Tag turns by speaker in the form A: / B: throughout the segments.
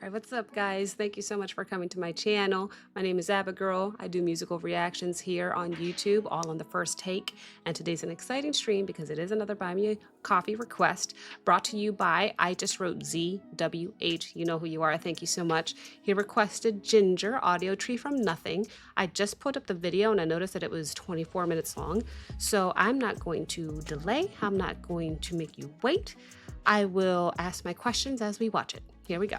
A: All right, what's up, guys? Thank you so much for coming to my channel. My name is Abigail. I do musical reactions here on YouTube, all on the first take. And today's an exciting stream because it is another Buy Me a Coffee request brought to you by I Just Wrote ZWH. You know who you are. Thank you so much. He requested Jinjer, Audiotree from Nothing. I just put up the video and I noticed that it was 24 minutes long. So I'm not going to delay. I'm not going to make you wait. I will ask my questions as we watch it. Here we go.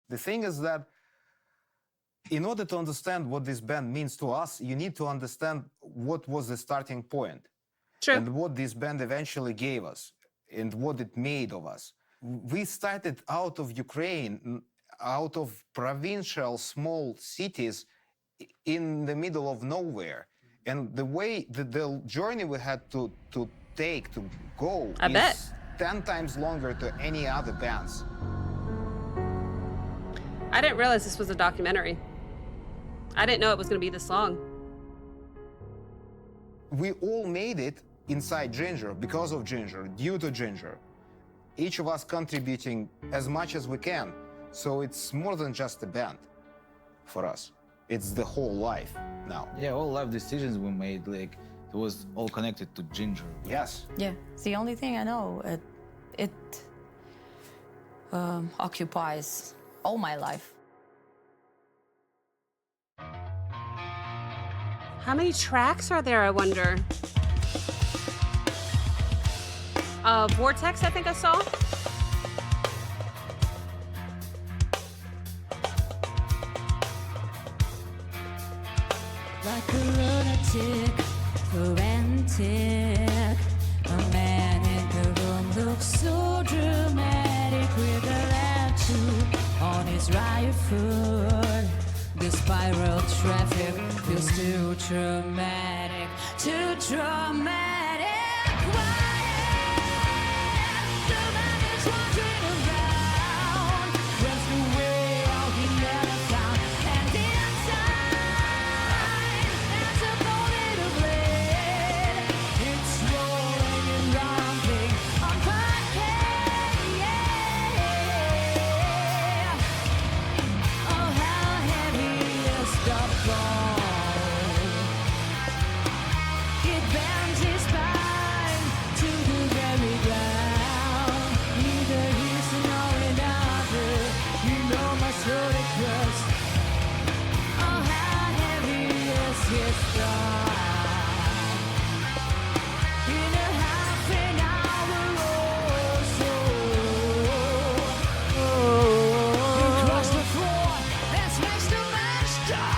B: The thing is that in order to understand what this band means to us, you need to understand what was the starting point.
A: True.
B: And what this band eventually gave us and what it made of us. We started out of Ukraine, out of provincial small cities in the middle of nowhere. And the way, the journey we had to take to go is 10 times longer to any other bands.
A: I didn't realize this was a documentary. I didn't know it was going to be this long.
B: We all made it inside Jinjer, because of Jinjer, due to Jinjer. Each of us contributing as much as we can. So it's more than just a band for us. It's the whole life now.
C: Yeah, all life decisions we made, like, it was all connected to Jinjer.
B: Yes.
D: Yeah, it's the only thing I know. It occupies all my life.
A: How many tracks are there, I wonder? Vortex, I think I saw.
E: Like a lunatic, frantic. A man in the room looks so dramatic with a tattoo on his right foot. The spiral traffic feels too dramatic, too dramatic. Quiet. The man is wandering around, runs away all he never found, and inside there's a bullet of lead. It's rolling and rumbling on parquet. Oh, how heavy is the ball? It bends his spine to the very ground. Neither he's nor another. You know my soul it crust. Oh, how heavy is his stride? In a half an hour or so, across the floor, and smash the mash down.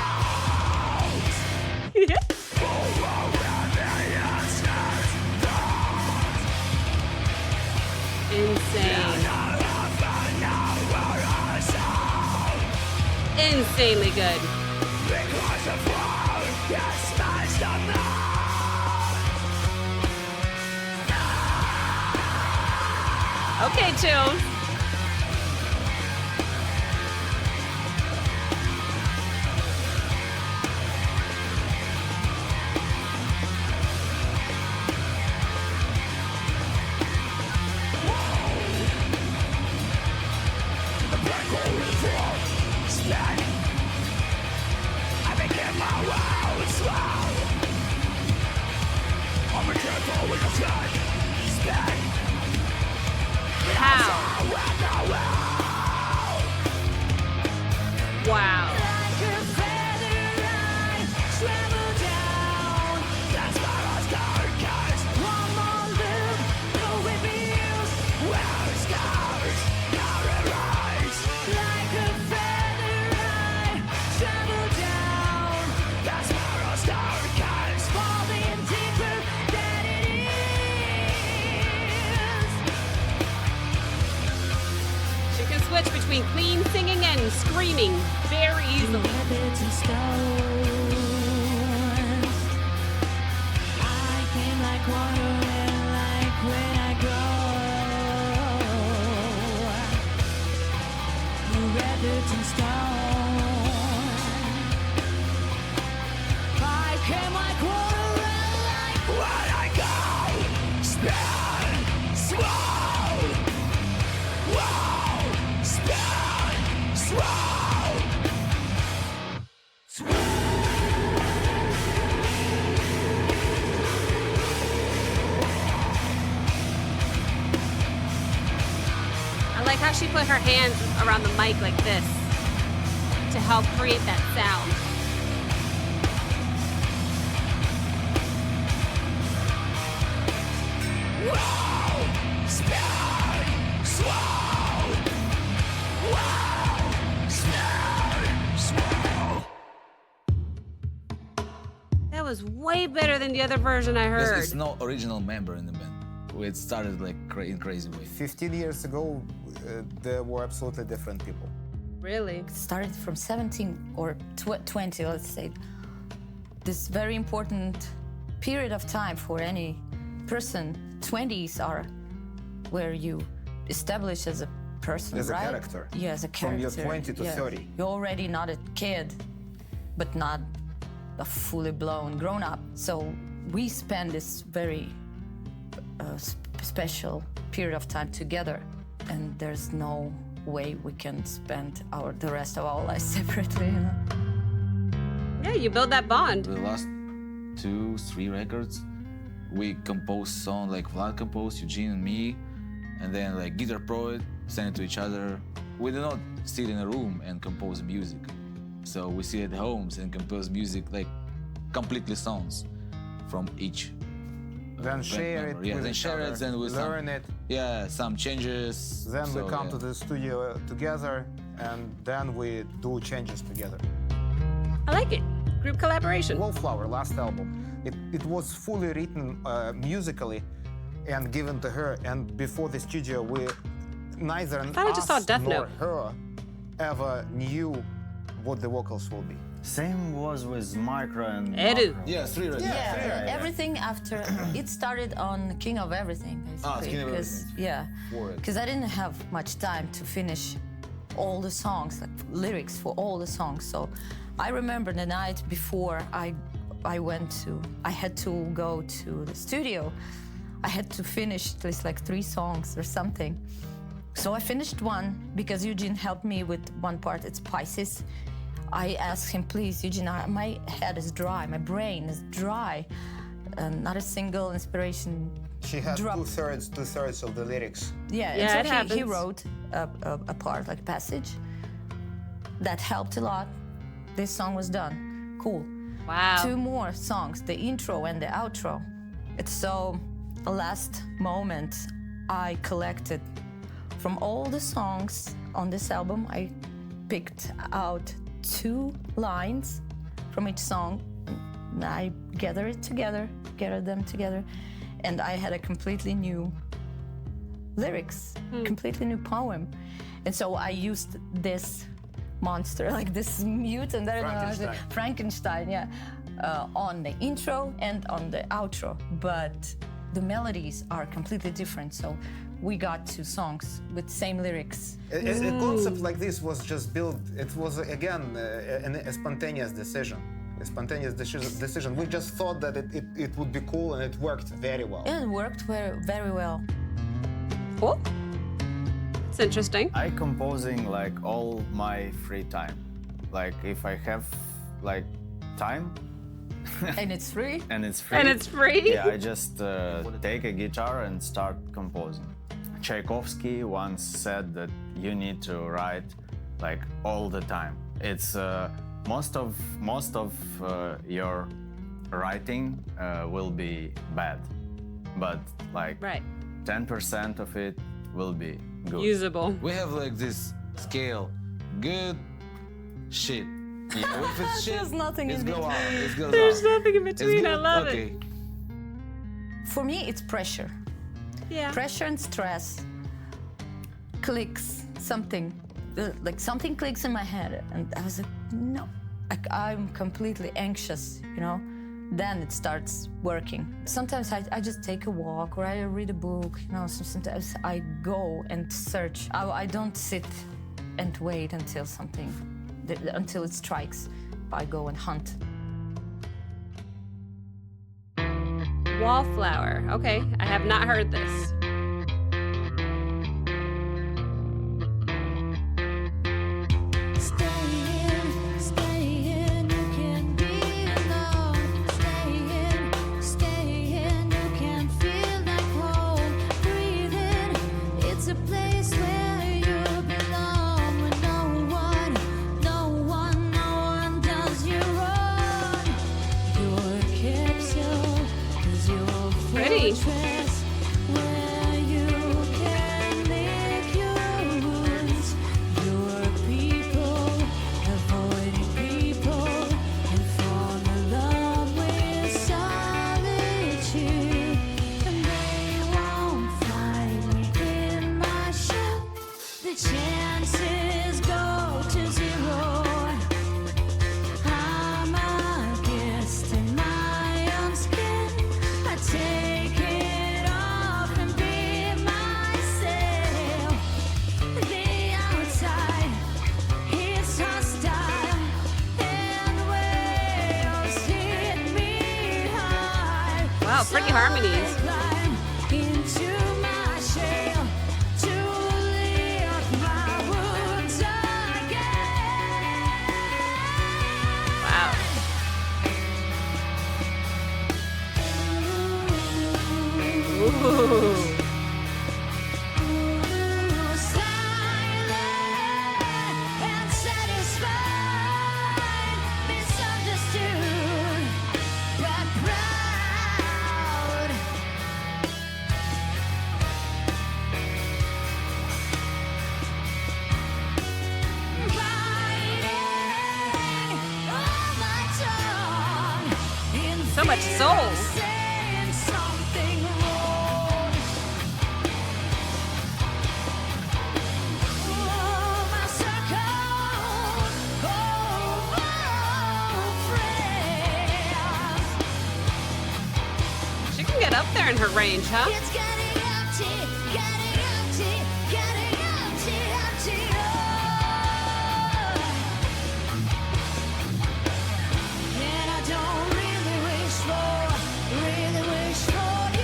A: Insane. Insanely good. Okay, Tune. How? Wow.
E: Like a feather, I travel down. That's my last carcass. One more loop, no reviews. Well, scars, now erase. Like a feather, I travel down. That's my last carcass. Falling deeper than it is.
A: She can switch between clean singing and screaming very easily.
E: Rabbits and stones. I came like water and like when I go. Rabbits and stones. I came like water and like when I go. Spin, swirl.
A: she put her hands around the mic like this to help create that sound. That was way better than the other version I
C: Because
A: heard.
C: it's no original member in the band. It started like in crazy way.
B: 15 years ago, there were absolutely different people.
A: Really?
D: Started from 17 or 20, let's say. This very important period of time for any person. 20s are where you establish as a person,
B: As a
D: right?
B: character.
D: Yeah, as a
B: From
D: character.
B: your 20 to 30.
D: You're already not a kid, but not a fully blown grown up. So we spend this very special period of time together, and there's no way we can spend the rest of our lives separately, you know?
A: Yeah, you build that bond.
C: The last 2-3 records, we composed song like Vlad composed, Eugene and me, and then like Guitar Pro it, send it to each other. We do not sit in a room and compose music. So we sit at homes and compose music like completely songs from each.
B: Then share it
C: member. Yeah,
B: with
C: then
B: each
C: share
B: other,
C: it, then with
B: learn
C: some,
B: it.
C: Yeah, some changes.
B: Then
C: so,
B: we come
C: yeah.
B: to the studio together, and then we do changes together.
A: I like it. Group collaboration.
B: Wallflower, last album, it was fully written musically and given to her. And before the studio, neither
A: thought I just saw
B: us
A: Death
B: nor
A: Note.
B: her ever knew what the vocals will be.
F: Same was with Micro and
A: Edu.
F: Macro.
C: Yeah, 3 records.
D: Yeah, everything after it started on King of Everything, basically.
C: King of
D: because,
C: Everything.
D: yeah,
C: For it.
D: because I didn't have much time to finish all the songs, like lyrics for all the songs. So I remember the night before I had to go to the studio. I had to finish at least like 3 songs or something. So I finished one because Eugene helped me with one part. It's Pisces. I asked him, please, Eugene, my head is dry, my brain is dry, not a single inspiration.
B: She had
D: drop.
B: two-thirds of the lyrics.
D: Yeah,
A: Yeah,
D: and
A: it
D: so he
A: happens.
D: wrote a part, like a passage, that helped a lot. This song was done. Cool.
A: Wow.
D: 2 more songs, the intro and the outro. It's so, the last moment I collected from all the songs on this album, I picked out 2 lines from each song, and I gathered them together, and I had a completely new lyrics, completely new poem. And so I used this monster, like this mutant, I don't know how to- Frankenstein, yeah, on the intro and on the outro. But the melodies are completely different, so we got 2 songs with same lyrics.
B: A concept like this was just built. It was again a spontaneous decision. A spontaneous decision. We just thought that it would be cool, and it worked very well.
D: And it worked very, very well.
A: Cool. It's interesting.
F: I composing like all my free time. Like if I have like time
D: And it's free.
F: and it's free.
A: And it's free?
F: Yeah, I just take a guitar and start composing. Tchaikovsky once said that you need to write like all the time. It's most of your writing will be bad, but like
A: Right.
F: 10% of it will be good.
A: Usable.
C: We have like this scale, good, shit. If it's shit,
D: There's nothing
C: it's
D: in
C: go
D: between.
C: out. It goes
A: There's
C: out.
A: nothing in
C: It's
A: between. I
C: good,
A: love
C: okay.
A: it.
D: For me, it's pressure.
A: Yeah.
D: Pressure and stress. Clicks, something. Like something clicks in my head, and I was like, no. Like I'm completely anxious, you know? Then it starts working. Sometimes I just take a walk or I read a book, you know, sometimes I go and search. I don't sit and wait until until it strikes. I go and hunt.
A: Wallflower. Okay, I have not heard this.
E: Stay in, you can be alone. Stay in, you can feel like home. Breathe in, it's a place where you
A: me.
E: Where you can lick your wounds. Your people, avoiding people, and fall in love with solitude. And they won't find me in my shell. The chances go to zero. I'm a guest in my own skin. I take it off and be myself. The outside is hostile, and waves hit me hard.
A: Wow, pretty harmonies.
E: So I climb into my shell to lick my wounds again.
A: Wow. Ooh.
E: Silent and satisfied, misunderstood, but proud. Biting on my tongue, in
A: So much
E: fear
A: soul.
E: of saying something wrong. Oh, my circle of friends.
A: She can get up there in her range, huh?
E: It's getting empty, getting empty, getting empty, empty. And I don't really wish for you.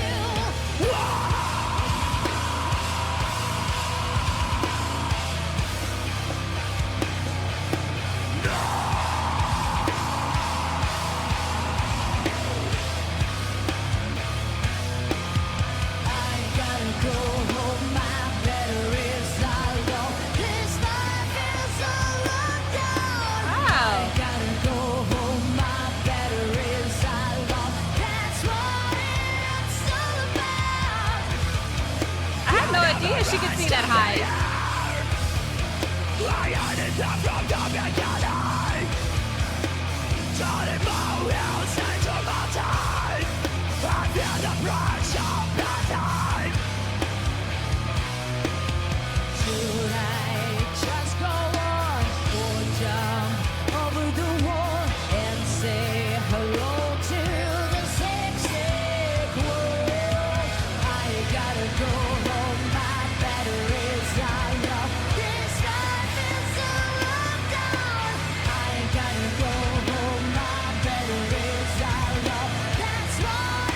E: I gotta go home, my batteries are low. This life is a lockdown.
A: Wow.
E: I gotta go home, my batteries are low. That's what it's all about.
A: I had no idea she could see that high.
E: Should I just go on or jump over the wall and say hello to the sick world? I gotta go home, my batteries are low. This life is a lockdown. I gotta go home, my batteries are low. That's what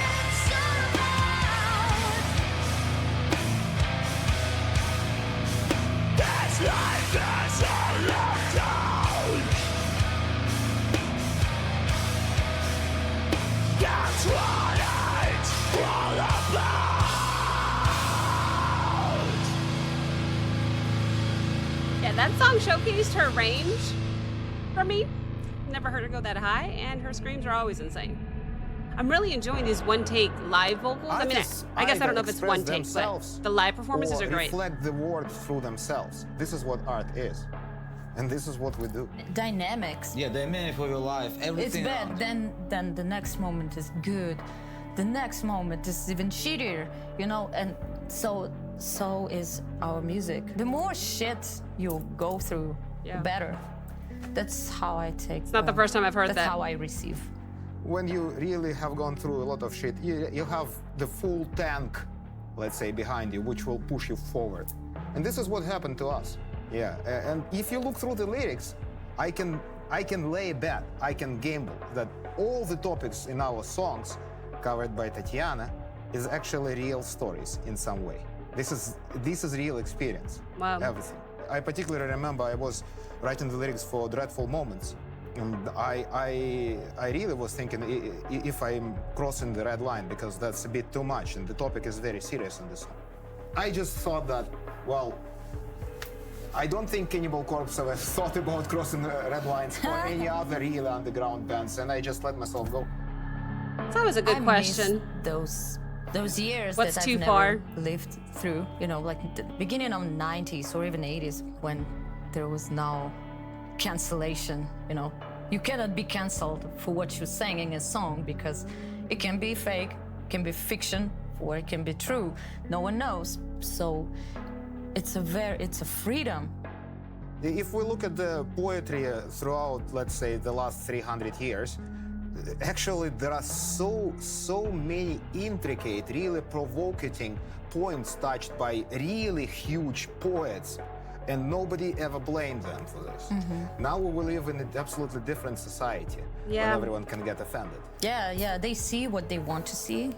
E: it's all about. This life is a lockdown. That's what it's all about.
A: Yeah, that song showcased her range for me. Never heard her go that high, and her screams are always insane. I'm really enjoying these one-take live vocals. I mean,
B: Artists
A: I guess I don't know if
B: either
A: it's
B: express
A: one take,
B: themselves
A: but the live performances
B: or
A: are great.
B: reflect the world through themselves. This is what art is. And this is what we do.
D: Dynamics.
C: Yeah, the minute for your life,
D: It's
C: everything.
D: bad,
C: around.
D: then the next moment is good. The next moment is even shittier, you know, and so is our music. The more shit you go through,
A: Yeah.
D: the better. That's how I take.
A: It's not the first time I've heard
D: that's
A: that.
D: how I receive.
B: When you really have gone through a lot of shit, you have the full tank, let's say, behind you, which will push you forward. And this is what happened to us. Yeah, and if you look through the lyrics, I can lay a bet, I can gamble that all the topics in our songs covered by Tatiana is actually real stories in some way. This is real experience.
A: Wow.
B: Everything. I particularly remember I was writing the lyrics for Dreadful Moments, and I really was thinking if I'm crossing the red line, because that's a bit too much, and the topic is very serious in this song. I just thought that, well, I don't think Cannibal Corpse ever thought about crossing the red lines for any other really underground bands, and I just let myself go.
A: It's always a good
D: I
A: question.
D: miss those those years
A: What's
D: that
A: too
D: I've
A: far?
D: never lived through, you know, like the beginning of 90s or even 80s when there was no cancellation, you know. You cannot be canceled for what you're saying in a song because it can be fake, can be fiction, or it can be true. No one knows. So it's a freedom.
B: If we look at the poetry throughout, let's say, the last 300 years, actually there are so many intricate, really provocating points touched by really huge poets, and nobody ever blamed them for this. Now we live in an absolutely different society
A: Yeah.
B: when everyone can get offended.
D: Yeah, they see what they want to see,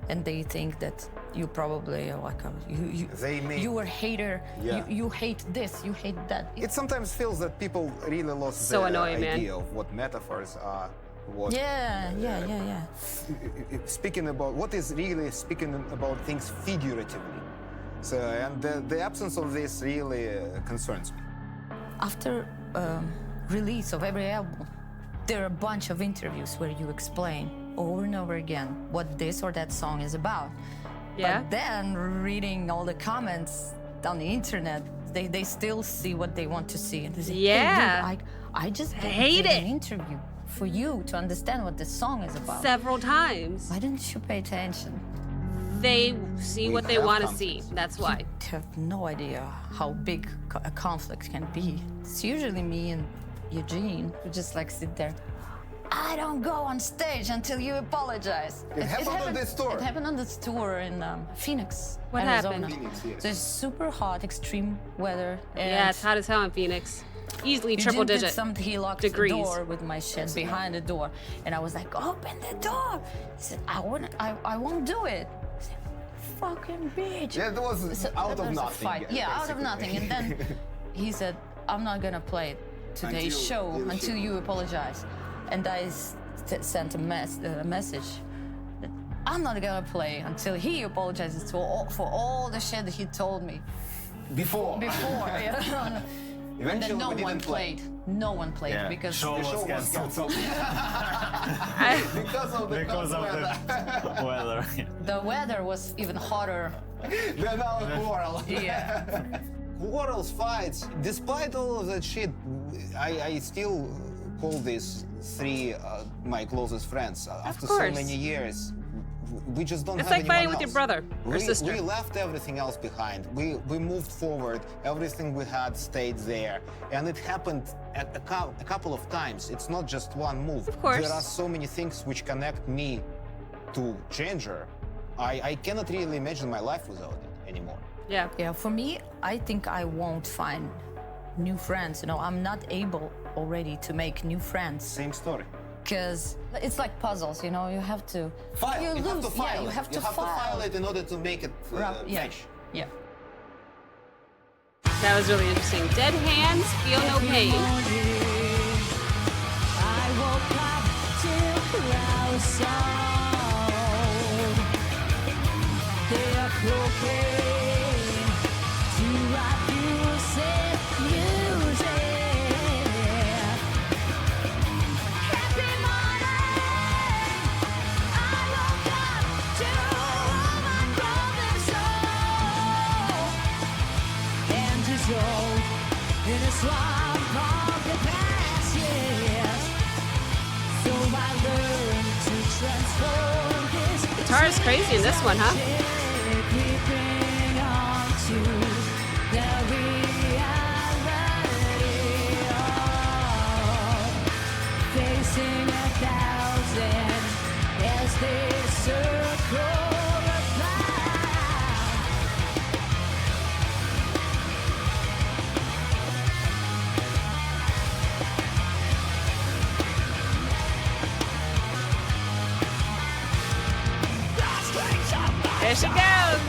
D: and they think that you probably are like you are a hater.
B: Yeah.
D: You hate this, you hate that.
B: It sometimes feels that people really lost
A: So
B: the
A: annoying, man.
B: idea of what metaphors are. What
D: Yeah.
B: speaking about what is really speaking about things figuratively. So, and the absence of this really concerns me.
D: After release of every album, there are a bunch of interviews where you explain over and over again what this or that song is about.
A: Yeah.
D: But then reading all the comments on the internet, they still see what they want to see. And they say,
A: Yeah.
D: Hey, dude, I just
A: Hate
D: did an
A: it.
D: interview for you to understand what this song is about.
A: Several times.
D: Why didn't you pay attention?
A: They see
B: We
A: what they
B: have
A: want to see.
B: conflicts.
A: That's why.
D: I have no idea how big a conflict can be. It's usually me and Eugene who just like sit there. I don't go on stage until you apologize.
B: It happened on this tour.
D: It happened on this tour in Phoenix,
A: What
D: Arizona.
A: happened?
B: Phoenix, yes.
D: So it's super hot, extreme weather. And
A: Yeah, it's hot as hell in Phoenix. Easily
D: Eugene
A: triple
D: did
A: digit.
D: something, he locked
A: degrees.
D: the door with my shit behind the door. And I was like, open the door. He said, I won't do it. I said, fucking bitch.
B: Yeah, it was
D: So
B: out
D: there
B: of
D: was a
B: nothing.
D: fight. Yeah, out of
B: basically.
D: nothing. And then he said, I'm not gonna play today's
B: Until
D: show
B: you-
D: until you apologize. And I sent a message. That I'm not gonna play until he apologizes for all the shit that he told me
B: Before.
D: before. Yeah. And
B: Eventually,
D: then no
B: we
D: one
B: didn't play.
D: played. No one played
F: Yeah,
D: because
F: show
B: The show
F: was
B: was
F: canceled
B: canceled. Because of the
F: because of
B: weather.
F: the weather.
D: the weather was even hotter.
B: Then our quarrel.
D: Yeah.
B: Quarrels, fights. Despite all of that shit, I still call these three my closest friends. After so
A: course.
B: many years, we just don't
A: It's
B: have
A: like fighting
B: anyone
A: with your
B: else.
A: brother or
B: we,
A: sister.
B: We left everything else behind. We moved forward. Everything we had stayed there. And it happened a couple of times. It's not just one move.
A: Of course.
B: There are so many things which connect me to Jinjer. I cannot really imagine my life without it anymore.
A: Yeah.
D: Yeah, for me, I think I won't find new friends. You know, I'm not able already to make new friends
B: Same story.
D: because it's like puzzles. You know, you have to
B: File.
D: You
B: You have
D: lose.
B: to file
D: Yeah, you
B: it.
D: have to
B: You have to
D: file.
B: file it in order to make it
D: Yeah.
B: match.
D: Yeah.
A: That was really interesting. Dead hands feel no pain.
E: I woke up till clouds out. They are croaking to our music. Happy morning. I woke up to all my problems solved. And dissolved in a swamp of the past years. So I learned to transform this.
A: Guitar is crazy in this one, huh?
E: Creeping on to the reality of facing 1,000 as they circle around.
A: There she goes.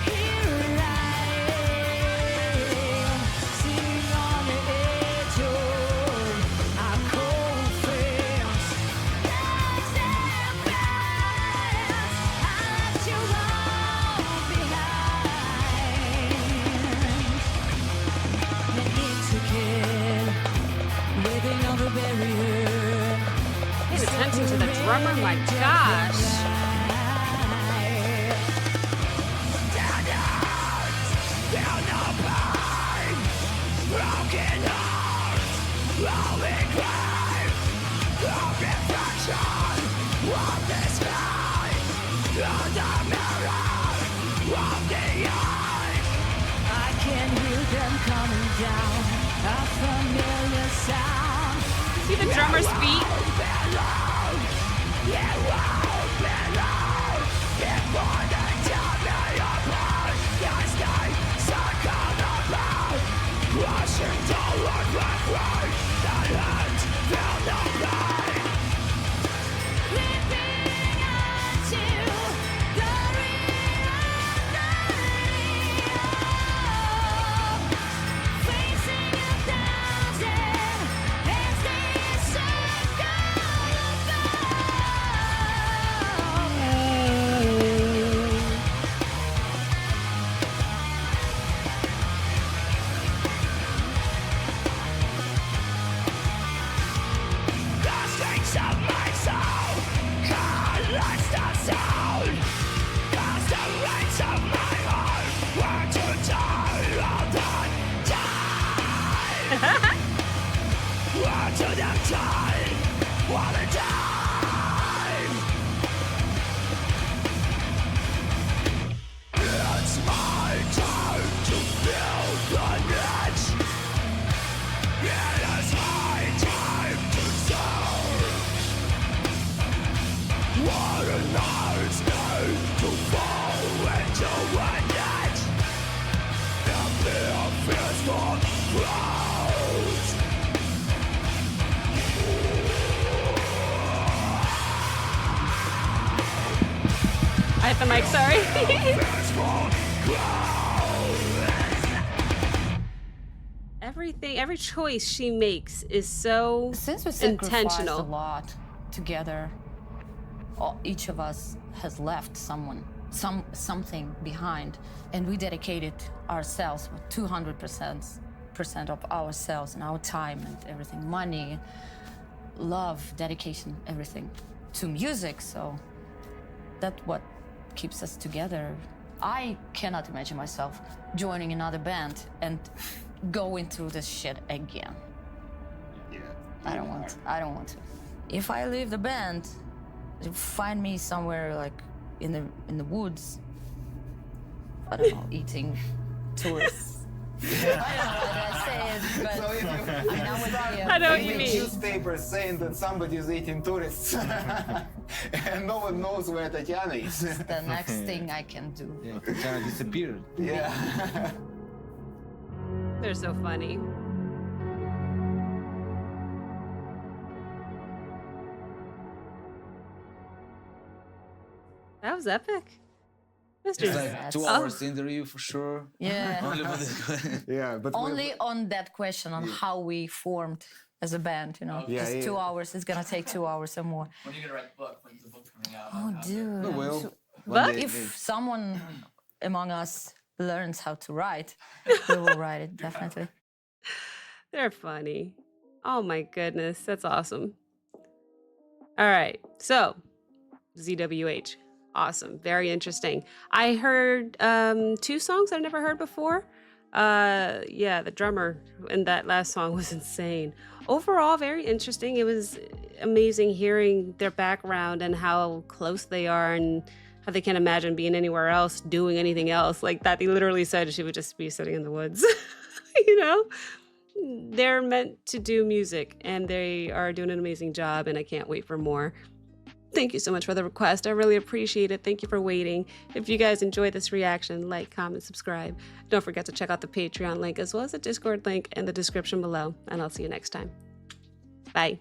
E: Here I am, sitting on the edge of our cold fence. beyond the barrier.
A: Paying attention to the drummer, my gosh.
E: I can hear them coming down, a familiar sound.
A: See the drummer's feet? I hit the mic, sorry. Every choice she makes is so
D: Since we sacrificed a
A: intentional.
D: lot together, each of us has left something behind, and we dedicated ourselves with 200% of ourselves and our time and everything, money, love, dedication, everything to music. So that's what keeps us together. I cannot imagine myself joining another band and going through this shit again.
B: Yeah.
D: I don't want to. If I leave the band, find me somewhere like in the woods. I don't know, eating tourists. I don't know what I say, but
B: So if you
D: I'm not with you.
A: I know what you
B: read
A: mean.
B: newspapers saying that somebody is eating tourists, and no one knows where Tatiana is.
D: The next thing I can do.
C: Yeah, Tatiana disappeared.
B: Yeah.
A: They're so funny. That was epic. Mr.
C: It's like 2 hours interview for sure.
D: Yeah.
C: Only for this.
B: Yeah, but
D: Only on that question on how we formed as a band, you know.
B: Yeah,
D: Just
B: yeah.
D: 2 hours. It's gonna take 2 hours or more.
G: When are you gonna write the book? When's the book coming out?
D: Oh, dude.
B: Oh, well,
A: But
B: one day-
D: If someone among us learns how to write, we will write it, definitely.
A: they're funny. Oh my goodness, that's awesome. All right, so ZWH, awesome, very interesting. I heard 2 songs I've never heard before. Yeah, the drummer in that last song was insane. Overall, very interesting. It was amazing hearing their background and how close they are and how they can't imagine being anywhere else, doing anything else. Like that, they literally said she would just be sitting in the woods. You know? They're meant to do music and they are doing an amazing job, and I can't wait for more. Thank you so much for the request. I really appreciate it. Thank you for waiting. If you guys enjoyed this reaction, like, comment, subscribe. Don't forget to check out the Patreon link as well as the Discord link in the description below, and I'll see you next time. Bye.